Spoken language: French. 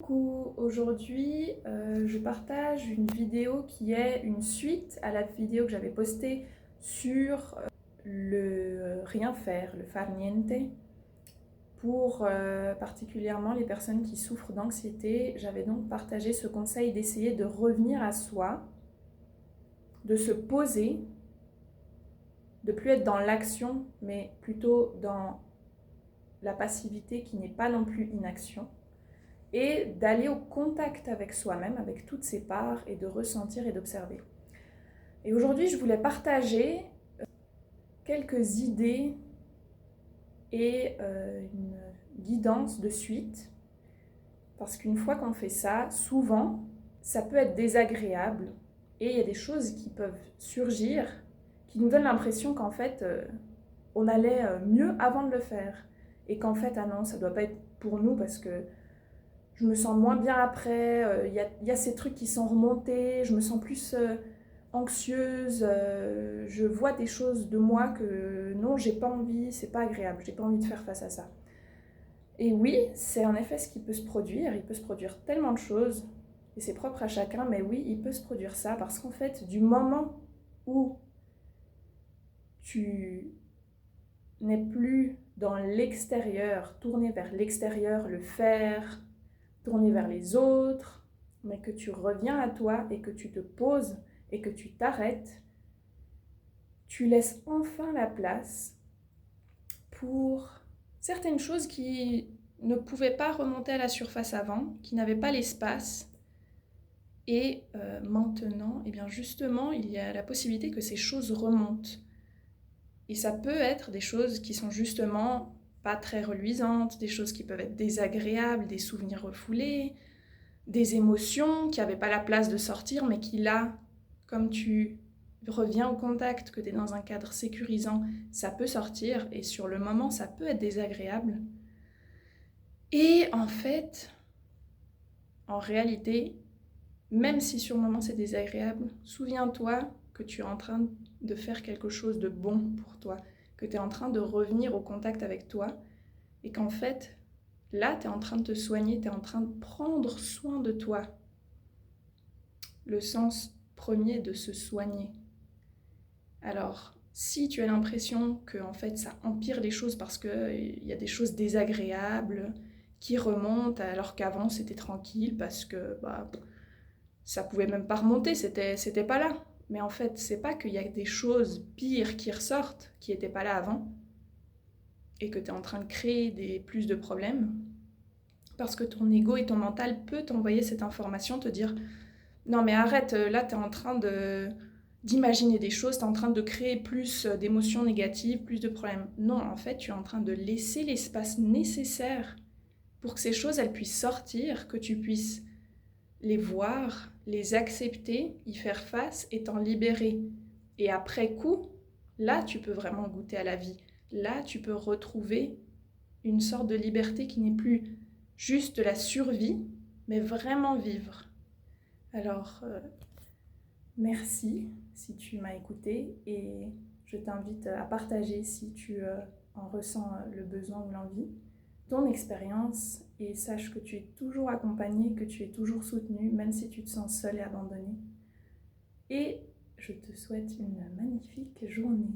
Coucou, aujourd'hui je partage une vidéo qui est une suite à la vidéo que j'avais postée sur le rien faire, le far niente, pour particulièrement les personnes qui souffrent d'anxiété. J'avais donc partagé ce conseil d'essayer de revenir à soi, de se poser, de plus être dans l'action, mais plutôt dans la passivité qui n'est pas non plus inaction. Et d'aller au contact avec soi-même, avec toutes ses parts, et de ressentir et d'observer. Et aujourd'hui, je voulais partager quelques idées et une guidance de suite, parce qu'une fois qu'on fait ça, souvent, ça peut être désagréable, et il y a des choses qui peuvent surgir, qui nous donnent l'impression qu'en fait, on allait mieux avant de le faire, et qu'en fait, ah non, ça ne doit pas être pour nous, parce que je me sens moins bien après, y a ces trucs qui sont remontés, je me sens plus anxieuse, je vois des choses de moi que non, j'ai pas envie, c'est pas agréable, j'ai pas envie de faire face à ça. Et oui, c'est en effet ce qui peut se produire, il peut se produire tellement de choses, et c'est propre à chacun, mais oui, il peut se produire ça, parce qu'en fait, du moment où tu n'es plus dans l'extérieur, tourné vers l'extérieur, le faire, tourner vers les autres, mais que tu reviens à toi et que tu te poses et que tu t'arrêtes, tu laisses enfin la place pour certaines choses qui ne pouvaient pas remonter à la surface avant, qui n'avaient pas l'espace. Et maintenant, eh bien justement, il y a la possibilité que ces choses remontent. Et ça peut être des choses qui sont justement pas très reluisantes, des choses qui peuvent être désagréables, des souvenirs refoulés, des émotions qui n'avaient pas la place de sortir, mais qui là, comme tu reviens au contact, que tu es dans un cadre sécurisant, ça peut sortir, et sur le moment, ça peut être désagréable. Et en fait, en réalité, même si sur le moment c'est désagréable, souviens-toi que tu es en train de faire quelque chose de bon pour toi, que tu es en train de revenir au contact avec toi, et qu'en fait, là, tu es en train de te soigner, tu es en train de prendre soin de toi. Le sens premier de se soigner. Alors, si tu as l'impression que en fait, ça empire les choses parce qu'il y a des choses désagréables qui remontent alors qu'avant c'était tranquille parce que ça pouvait même pas remonter, c'était pas là. Mais en fait, c'est pas qu'il y a des choses pires qui ressortent qui n'étaient pas là avant et que tu es en train de créer plus de problèmes parce que ton ego et ton mental peut t'envoyer cette information, te dire non mais arrête, là tu es en train d'imaginer des choses, tu es en train de créer plus d'émotions négatives, plus de problèmes. Non, en fait, tu es en train de laisser l'espace nécessaire pour que ces choses, elles puissent sortir, que tu puisses les voir, les accepter, y faire face et t'en libérer. Et après coup, là, tu peux vraiment goûter à la vie. Là, tu peux retrouver une sorte de liberté qui n'est plus juste de la survie, mais vraiment vivre. Alors, merci si tu m'as écouté et je t'invite à partager si tu en ressens le besoin ou l'envie, ton expérience, et sache que tu es toujours accompagné, que tu es toujours soutenu, même si tu te sens seul et abandonné. Et je te souhaite une magnifique journée.